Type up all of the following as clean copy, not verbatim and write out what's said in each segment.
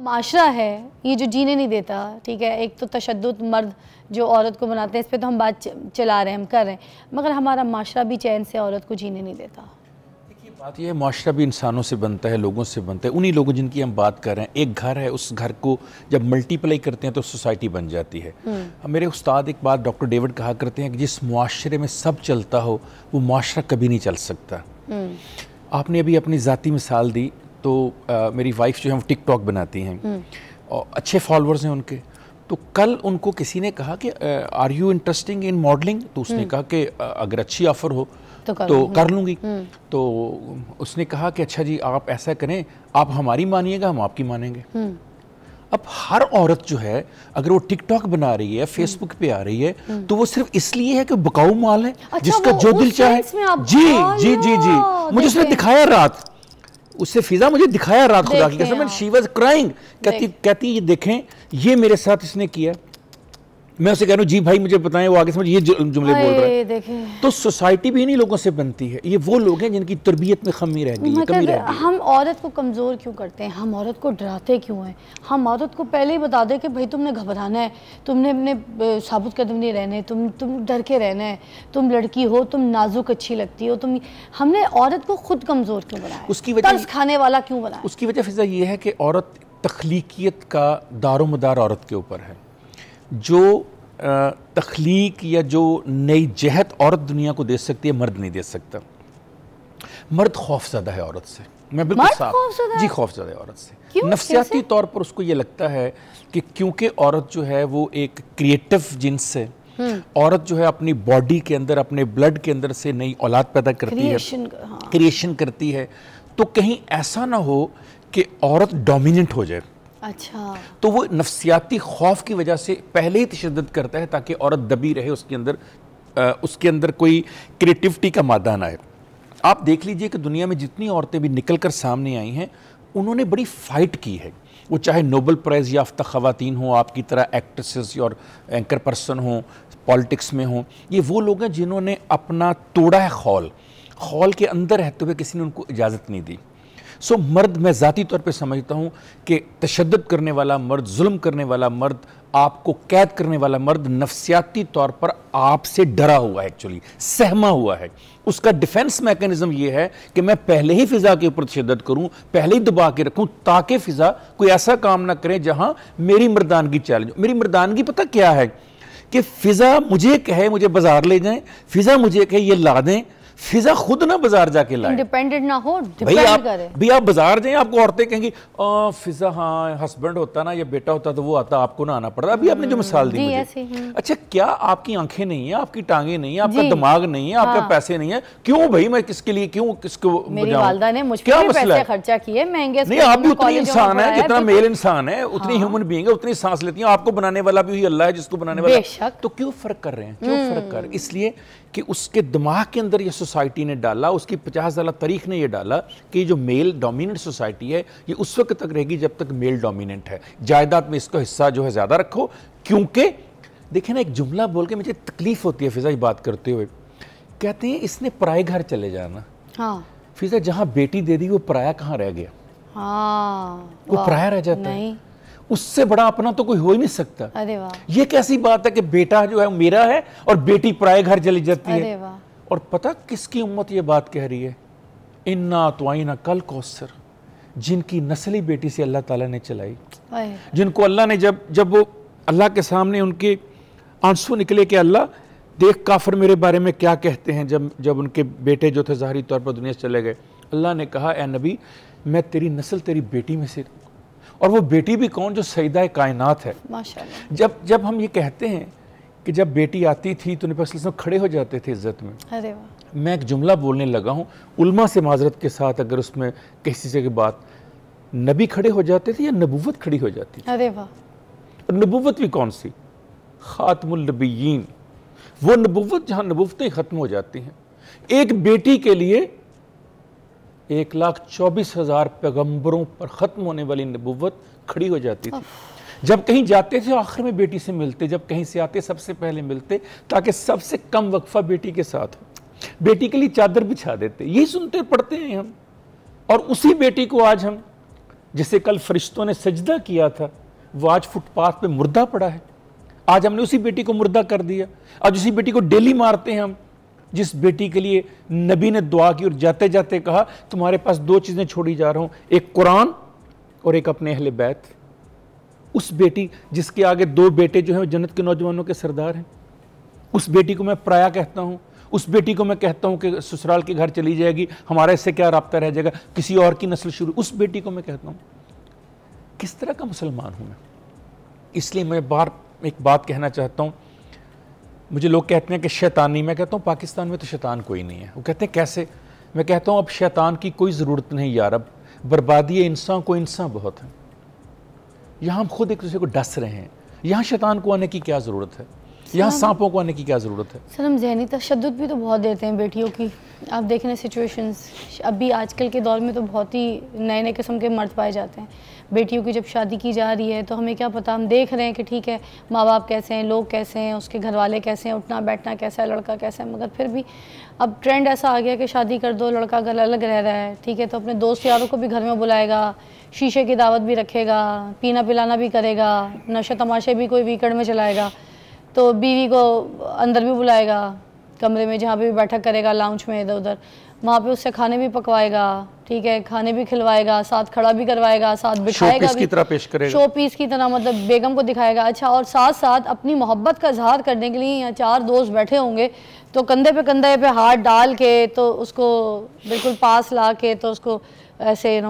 माशरा है ये जो जीने नहीं देता, ठीक है, एक तो तशद्दुद मर्द जो औरत को बनाते हैं, इस पे तो हम बात चला रहे हैं, हम कर रहे हैं, मगर हमारा माशरा भी चैन से औरत को जीने नहीं देता। देखिए बात यह है, माशरा भी इंसानों से बनता है, लोगों से बनता है, उन्हीं लोगों जिनकी हम बात कर रहे हैं। एक घर है, उस घर को जब मल्टीप्लाई करते हैं तो सोसाइटी बन जाती है। मेरे उस्ताद एक बात डॉक्टर डेविड कहा करते हैं कि जिस मुआशरे में सब चलता हो वो मुआशरा कभी नहीं चल सकता। आपने अभी अपनी ज़ाती मिसाल दी, तो मेरी वाइफ जो है वो टिकटॉक बनाती हैं और अच्छे फॉलोअर्स हैं उनके। तो कल उनको किसी ने कहा कि are you interesting in modelling, तो उसने कहा कि अगर अच्छी ऑफ़र हो तो कर लूँगी। तो उसने कहा कि अच्छा जी आप ऐसा करें, आप हमारी मानिएगा हम आपकी मानेंगे। अब हर औरत जो है अगर वो टिकटॉक बना रही है, फेसबुक पे आ रही है, तो वो सिर्फ इसलिए है कि बकाऊ माल है। अच्छा, जिसका जो दिल चाहे। जी जी जी जी, मुझे उसने दिखाया रात, उससे फिजा मुझे दिखाया रात, खुदा की कसम, शी वाज क्राइंग, कहती ये देखें ये मेरे साथ इसने किया। मैं उसे कह रहा हूँ जी भाई मुझे बताएं, वो आगे समझ ये जुमले बोल रहे हैं। तो सोसाइटी भी इन्हीं लोगों से बनती है। ये वो लोग हैं जिनकी तरबियत में कमी रह गई है, कमी रह गई। हम औरत को कमज़ोर क्यों करते हैं, हम औरत को डराते क्यों हैं? हम औरत को पहले ही बता दें कि भाई तुमने घबराना है, तुमने अपने साबुत कदम नहीं रहने, तुम डर के रहना है, तुम लड़की हो, तुम नाजुक अच्छी लगती हो, तुम। हमने औरत को खुद कमज़ोर क्यों बनाया, उसकी वजह तर्स खाने वाला क्यों बनाया? उसकी वजह फिजा ये है कि औरत तख्लीकियत का दारोमदार औरत के ऊपर है। जो तख्लीक या जो नई जहत औरत दुनिया को दे सकती है, मर्द नहीं दे सकता। मर्द खौफज़दा है औरत से, मैं बिल्कुल साफ जी खौफज़दा है औरत से। नफ्सियाती तौर पर उसको ये लगता है कि क्योंकि औरत जो है वो एक क्रिएटिव जिन्स है, औरत जो है अपनी बॉडी के अंदर, अपने ब्लड के अंदर से नई औलाद पैदा करती है, क्रिएशन करती है, तो कहीं ऐसा ना हो कि औरत डोमिनेंट हो जाए। अच्छा, तो वो नफ्सियाती खौफ की वजह से पहले ही तशद्दुद करता है ताकि औरत दबी रहे, उसके अंदर कोई क्रिएटिविटी का मादा ना है। आप देख लीजिए कि दुनिया में जितनी औरतें भी निकल कर सामने आई हैं, उन्होंने बड़ी फाइट की है। वो चाहे नोबेल प्राइज़ याफ्ता ख़वातीन हों, आपकी तरह एक्ट्रेसेस और एंकर पर्सन हों, पॉलिटिक्स में हों, ये वो लोग हैं जिन्होंने अपना तोड़ा है खौल के अंदर रहते हुए किसी ने उनको इजाज़त नहीं दी। सो मर्द, मैं ज़ाती तौर पे समझता हूँ कि तशद्दुद करने वाला मर्द, जुल्म करने वाला मर्द, आपको कैद करने वाला मर्द नफ्सियाती तौर पर आपसे डरा हुआ है, एक्चुअली सहमा हुआ है। उसका डिफेंस मैकेनिज्म ये है कि मैं पहले ही फिजा के ऊपर तशद्दुद करूँ, पहले ही दबा के रखूँ, ताकि फिजा कोई ऐसा काम ना करे जहाँ मेरी मर्दानगी चैलेंज। मेरी मर्दानगी पता क्या है कि फिजा मुझे कहे मुझे बाजार ले जाएं, फिजा मुझे कहे ये ला दें, फिजा खुद ना बाजार जाके लाए, इंडिपेंडेंट ना हो, भाई आप बाजार जाएं, आपको औरतें कहेंगी फिजा हाँ हस्बैंड होता ना या बेटा होता तो वो आता, आपको ना आना पड़ता। अभी आपने जो मिसाल दी मुझे, अच्छा क्या आपकी आंखें नहीं है, आपकी टांगे नहीं है, आपका दिमाग नहीं है, आपके पैसे नहीं है, क्यों भाई मैं किसके लिए, क्यों किसको, मेरी वालिदा ने मुझ पे पैसे खर्चा किए महंगे। नहीं, आप भी उतनी इंसान है जितना मेल इंसान है, उतनी ह्यूमन बीइंग है, उतनी सांस लेती है। आपको बनाने वाला भी अल्लाह है जिसको बनाने वाला, तो क्यों फर्क कर रहे हैं, क्यों फर्क कर रहे हैं? इसलिए कि उसके दिमाग के अंदर ये सोसाइटी ने डाला, उसकी 50 साल तारीख ने ये डाला कि जो मेल डोमिनेंट सोसाइटी है ये उस वक्त तक रहेगी जब तक मेल डोमिनेंट है। जायदाद में इसका हिस्सा जो है ज़्यादा रखो, क्योंकि देखिए ना, एक जुमला बोल के मुझे तकलीफ होती है फिजा बात करते हुए, कहते हैं इसने पराए घर चले जाना। हाँ। फिजा जहाँ बेटी दे दी वो पराया कहाँ रह गया? हाँ, वो पराया रह जाता है, उससे बड़ा अपना तो कोई हो ही नहीं सकता। अरे वाह, ये कैसी बात है कि बेटा जो है मेरा है और बेटी पराए घर चली जाती है। वाह। और पता किसकी उम्मत ये बात कह रही है? इन्ना तुआइना कल कौसर, जिनकी नस्ली बेटी से अल्लाह ताला ने चलाई, जिनको अल्लाह ने जब वो अल्लाह के सामने उनके आंसू निकले कि अल्लाह देख काफिर मेरे बारे में क्या कहते हैं, जब उनके बेटे जो थे ज़ाहिरी तौर पर दुनिया से चले गए, अल्लाह ने कहा ए नबी मैं तेरी नस्ल तेरी बेटी में से, और वो बेटी भी कौन? जो सईदा कायनात है माशाअल्लाह। जब हम ये कहते हैं कि जब बेटी आती थी तो नबी सल्लल्लाहु अलैहि वसल्लम खड़े हो जाते थे इज्जत में। अरे वाह। मैं एक जुमला बोलने लगा हूँ उल्मा से माजरत के साथ, अगर उसमें किसी से की बात, नबी खड़े हो जाते थे या नबूवत खड़ी हो जाती थी? अरे वाह। और नबूवत भी कौन सी? खातमुल नबिय्यीन, वो नबूवत जहाँ नबूवतें ख़त्म हो जाती हैं। एक बेटी के लिए 1,24,000 पैगंबरों पर ख़त्म होने वाली नबूवत खड़ी हो जाती थी। जब कहीं जाते थे आखिर में बेटी से मिलते, जब कहीं से आते सबसे पहले मिलते, ताकि सबसे कम वक्फा बेटी के साथ हो। बेटी के लिए चादर बिछा देते। यही सुनते पढ़ते हैं हम, और उसी बेटी को आज हम जिसे कल फरिश्तों ने सजदा किया था, वो आज फुटपाथ पे मुर्दा पड़ा है। आज हमने उसी बेटी को मुर्दा कर दिया। आज उसी बेटी को डेली मारते हैं हम, जिस बेटी के लिए नबी ने दुआ की और जाते जाते कहा तुम्हारे पास 2 चीज़ें छोड़ी जा रहा हूँ, एक कुरान और एक अपने अहले बैत। उस बेटी जिसके आगे 2 बेटे जो हैं वो जन्नत के नौजवानों के सरदार हैं, उस बेटी को मैं पराया कहता हूँ। उस बेटी को मैं कहता हूँ कि ससुराल के घर चली जाएगी, हमारा इससे क्या राब्ता रह जाएगा, किसी और की नस्ल शुरू। उस बेटी को मैं कहता हूँ किस तरह का मुसलमान हूँ मैं। इसलिए मैं बार एक बात कहना चाहता हूँ। मुझे लोग कहते हैं कि शैतानी, मैं कहता हूँ पाकिस्तान में तो शैतान कोई नहीं है। वो कहते हैं कैसे, मैं कहता हूँ अब शैतान की कोई ज़रूरत नहीं यार, अब बर्बादी इंसान को इंसान बहुत है। यहाँ हम खुद एक दूसरे को डस रहे हैं, यहाँ शैतान को आने की क्या ज़रूरत है, यहाँ सांपों को आने की क्या ज़रूरत है। सर हम ज़हनी तशद्दुद भी तो बहुत देते हैं बेटियों की। आप देख रहे हैं सिचुएशंस, अभी आजकल के दौर में तो बहुत ही नए नए किस्म के मर्द पाए जाते हैं। बेटियों की जब शादी की जा रही है तो हमें क्या पता, हम देख रहे हैं कि ठीक है माँ बाप कैसे हैं, लोग कैसे हैं, उसके घर वाले कैसे हैं, उठना बैठना कैसा है, लड़का कैसा है, मगर फिर भी अब ट्रेंड ऐसा आ गया कि शादी कर दो, लड़का घर अलग रह रहा है, ठीक है, तो अपने दोस्त यारों को भी घर में बुलाएगा, शीशे की दावत भी रखेगा, पीना पिलाना भी करेगा, नशे तमाशे भी कोई वीकेंड में चलाएगा, तो बीवी को अंदर भी बुलाएगा कमरे में जहाँ पे भी बैठक करेगा, लाउंज में इधर उधर, वहाँ पे उससे खाने भी पकवाएगा, ठीक है, खाने भी खिलवाएगा, साथ खड़ा भी करवाएगा, साथ बिठाएगा भी, की तरह पेश करेगा, शो पीस की तरह, मतलब बेगम को दिखाएगा। अच्छा, और साथ साथ अपनी मोहब्बत का इजहार करने के लिए यहाँ 4 दोस्त बैठे होंगे तो कंधे पे हाथ डाल के, तो उसको बिल्कुल पास ला के, तो उसको ऐसे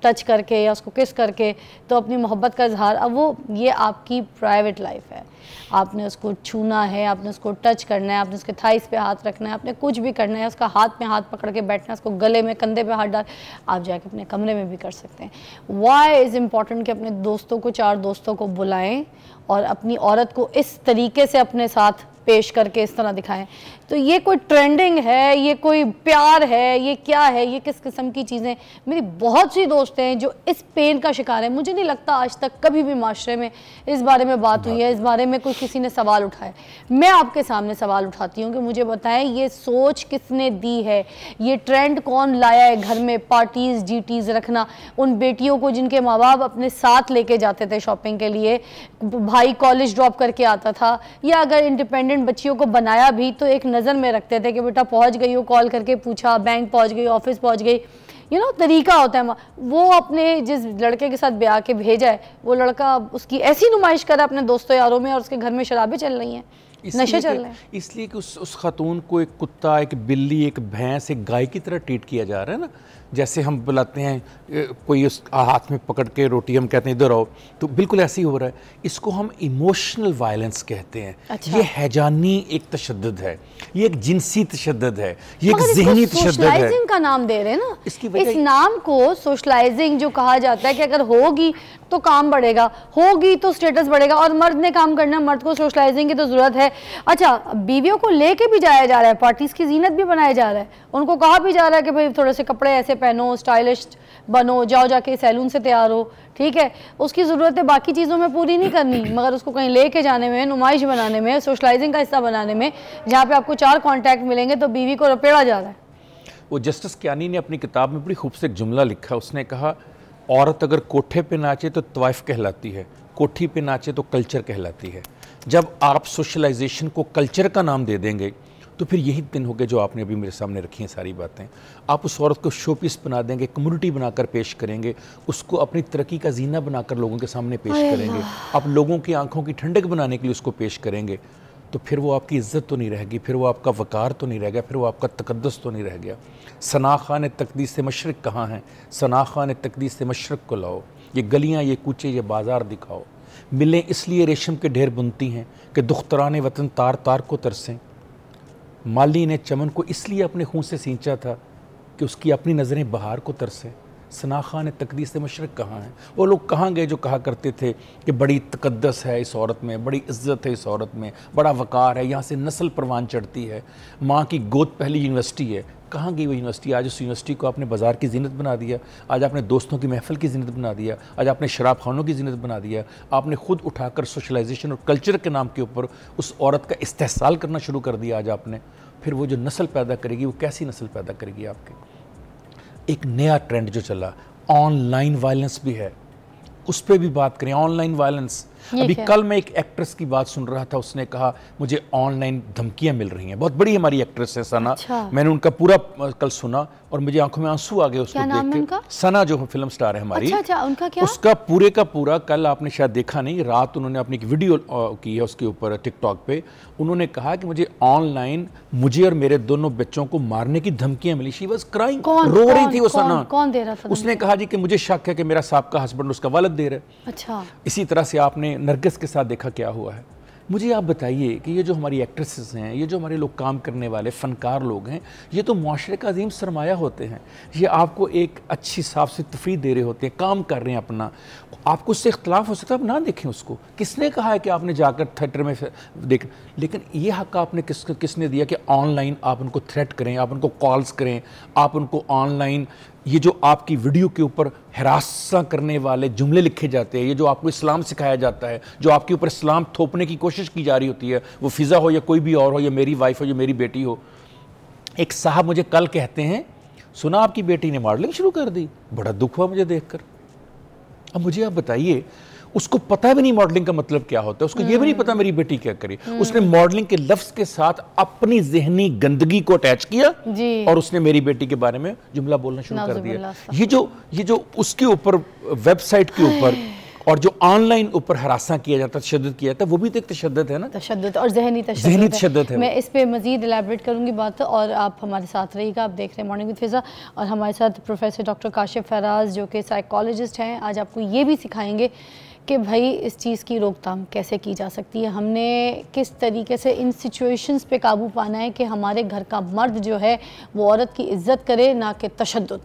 टच करके या उसको किस करके, तो अपनी मोहब्बत का इजहार। अब वो ये आपकी प्राइवेट लाइफ है, आपने उसको छूना है, आपने उसको टच करना है, आपने उसके थाइस पे हाथ रखना है, आपने कुछ भी करना है, उसका हाथ में हाथ पकड़ के बैठना है, उसको गले में कंधे पे हाथ डाल, आप जाके अपने कमरे में भी कर सकते हैं। वाई इज़ इम्पॉर्टेंट कि अपने दोस्तों को, 4 दोस्तों को बुलाएं और अपनी औरत को इस तरीके से अपने साथ पेश करके इस तरह दिखाएं। तो ये कोई ट्रेंडिंग है, ये कोई प्यार है, ये क्या है, ये किस किस्म की चीज़ें। मेरी बहुत सी दोस्तें हैं जो इस पेन का शिकार है। मुझे नहीं लगता आज तक कभी भी माशरे में इस बारे में बात हुई है, इस बारे में कोई किसी ने सवाल उठाए। मैं आपके सामने सवाल उठाती हूँ कि मुझे बताएं ये सोच किसने दी है, ये ट्रेंड कौन लाया है घर में पार्टीज़ जीटीज़ रखना, उन बेटियों को जिनके माँ बाप अपने साथ लेके जाते थे शॉपिंग के लिए, भाई कॉलेज ड्रॉप करके आता था, या अगर इंडिपेंडेंट बच्चियों को बनाया भी तो एक नज़र में रखते थे कि बेटा पहुंच गई हो, कॉल करके पूछा, बैंक पहुंच गई, ऑफिस पहुंच गई, तरीका होता है। वो अपने जिस लड़के के साथ ब्याह के भेजा है, वो लड़का उसकी ऐसी नुमाइश करे अपने दोस्तों यारों में, और उसके घर में शराबें चल रही हैं, नशे चल रहे हैं। इसलिए कि उस खातून को एक कुत्ता, एक बिल्ली, एक भैंस, एक गाय की तरह ट्रीट किया जा रहा है ना। जैसे हम बुलाते हैं कोई उस हाथ में पकड़ के रोटी, हम कहते हैं इधर आओ, तो बिल्कुल ऐसे ही हो रहा है। इसको हम इमोशनल वायलेंस कहते हैं। अच्छा। ये हैजानी एक तशद्दुद है, ये एक जिनसी तशद्दुद है, ये एक ज़हनी तशद्दुद है। सोशलाइजिंग का नाम दे रहे हैं ना, इस नाम को सोशलाइजिंग जो कहा जाता है कि अगर होगी तो काम बढ़ेगा, होगी तो स्टेटस बढ़ेगा, और मर्द ने काम करना, मर्द को सोशलाइजिंग की तो ज़रूरत है। अच्छा, बीवियों को लेके भी जाया जा रहा है, पार्टीज़ की जीनत भी बनाया जा रहा है, उनको कहा भी जा रहा है कि भाई थोड़े से कपड़े ऐसे पहनो, स्टाइलिश बनो, जाओ जाके सैलून से तैयार हो, ठीक है। उसकी ज़रूरत है बाकी चीज़ों में पूरी नहीं करनी, मगर उसको कहीं लेके जाने में, नुमाइश बनाने में, सोशलाइजिंग का हिस्सा बनाने में, जहाँ पे आपको 4 कॉन्टैक्ट मिलेंगे, तो बीवी को रपेड़ा जा रहा है। वो जस्टिस कियानी ने अपनी किताब में बड़ी खूबसूरत जुमला लिखा। उसने कहा औरत अगर कोठे पे नाचे तो तवाइफ कहलाती है, कोठी पे नाचे तो कल्चर कहलाती है। जब आप सोशलाइजेशन को कल्चर का नाम दे देंगे तो फिर यही दिन हो गए जो आपने अभी मेरे सामने रखी हैं सारी बातें। आप उस औरत को शो पीस बना देंगे, कम्युनिटी बनाकर पेश करेंगे, उसको अपनी तरक्की का जीना बनाकर लोगों के सामने पेश करेंगे, आप लोगों की आंखों की ठंडक बनाने के लिए उसको पेश करेंगे, तो फिर वो आपकी इज़्ज़त तो नहीं रहेगी, फिर वो आपका वक़ार तो नहीं रह गया, फिर वो आपका तक़द्दुस तो नहीं रह गया। सना खान तकदीस से मशरक़ कहाँ हैं, सना खान तकदीस से मशरक़ को लाओ, ये गलियाँ, ये कूचे, ये बाज़ार दिखाओ। मिलें इसलिए रेशम के ढेर बुनती हैं कि दुख्तराने वतन तार तार को तरसें। माली ने चमन को इसलिए अपने खून से सींचा था कि उसकी अपनी नज़रें बहार को तरसें। सना खान तकदीस से मशरक़ कहाँ हैं? वो लोग कहाँ गए जो कहा करते थे कि बड़ी तक़द्दस है इस औरत में, बड़ी इज़्ज़त है इस औरत में, बड़ा वक़ार है, यहाँ से नस्ल परवान चढ़ती है, माँ की गोद पहली यूनिवर्सिटी है। कहाँ गई वो यूनिवर्सिटी? आज उस यूनिवर्सिटी को आपने बाज़ार की जीनत बना दिया, आज आपने दोस्तों की महफ़िल की जीनत बना दिया, आज आपने शराब खानों की जीनत बना दिया। आपने ख़ुद उठाकर सोशलाइजेशन और कल्चर के नाम के ऊपर उस औरत का इस्तेहसाल करना शुरू कर दिया आज आपने। फिर वो जो नस्ल पैदा करेगी वो कैसी नस्ल पैदा करेगी आपके? एक नया ट्रेंड जो चला, ऑनलाइन वायलेंस भी है, उस पर भी बात करें। ऑनलाइन वायलेंस, अभी कल मैं एक एक्ट्रेस की बात सुन रहा था, उसने कहा मुझे ऑनलाइन धमकियां मिल रही हैं। बहुत बड़ी हमारी एक्ट्रेस है सना। अच्छा। मैंने उनका पूरा कल सुना और मुझे आंखों में आंसू आ गए उसको देख के। सना जो फिल्म स्टार है हमारी। अच्छा, उनका क्या? उसका पूरे का पूरा, कल आपने शायद देखा नहीं, रात उन्होंने अपनी एक वीडियो की है उसके ऊपर टिकटॉक पे। उन्होंने कहा कि मुझे ऑनलाइन, मुझे और मेरे दोनों बच्चों को मारने की धमकियां मिली। शी वाज क्राइंग, रो रही थी वो सना। कौन दे रहा था? उसने कहा जी कि मुझे शक है कि मेरा साहब हस्बैंड उसका वालिद दे रहा है। अच्छा। इसी तरह से आपने नरगिस के साथ देखा क्या हुआ है। मुझे आप बताइए कि ये जो हमारी एक्ट्रेसेस हैं, ये जो हमारे लोग काम करने वाले फनकार लोग हैं, ये तो मुआशरे का अजीम सरमाया होते हैं। ये आपको एक अच्छी साफ सी तफरीह दे रहे होते हैं, काम कर रहे हैं अपना। आपको उससे इख्तलाफ हो सकता है, आप ना देखें उसको। किसने कहा है कि आपने जाकर थिएटर में देख, लेकिन ये हक आपने किसने दिया कि ऑनलाइन आप उनको थ्रेट करें, आप उनको कॉल्स करें, आप उनको ऑनलाइन ये जो आपकी वीडियो के ऊपर हरासा करने वाले जुमले लिखे जाते हैं, ये जो आपको इस्लाम सिखाया जाता है, जो आपके ऊपर इस्लाम थोपने की कोशिश की जा रही होती है, वो फिज़ा हो या कोई भी और हो, या मेरी वाइफ हो या मेरी बेटी हो। एक साहब मुझे कल कहते हैं, सुना आपकी बेटी ने मॉडलिंग शुरू कर दी। बड़ा दुख हुआ मुझे देखकर। अब मुझे आप बताइए, उसको पता भी नहीं मॉडलिंग का मतलब क्या होता है, उसको ये भी नहीं पता मेरी बेटी क्या करे। उसने मॉडलिंग के लफ्ज के साथ अपनी ज़हनी गंदगी को अटैच किया और उसने मेरी बेटी के बारे में जुमला बोलना शुरू कर दिया। ये जो उसके ऊपर वेबसाइट के ऊपर और जो ऑनलाइन ऊपर हरासा किया जाता है, तशद्दुद किया जाता है, वो भी तो एक तशद्दुद है ना। तशद्दुद और ज़हनी तशद्दुद है। मैं इस पे मज़ीद एलैबोरेट करूँगी बात, और आप हमारे साथ रहिएगा। आप देख रहे हैं मॉर्निंग विद फिज़ा, और हमारे साथ प्रोफेसर डॉक्टर काशिफ फराज जो कि साइकोलॉजिस्ट हैं। आज आपको ये भी सिखाएंगे कि भाई इस चीज़ की रोकथाम कैसे की जा सकती है, हमने किस तरीके से इन सिचुएशंस पे काबू पाना है कि हमारे घर का मर्द जो है वो औरत की इज्जत करे, ना कि तशद्दुद।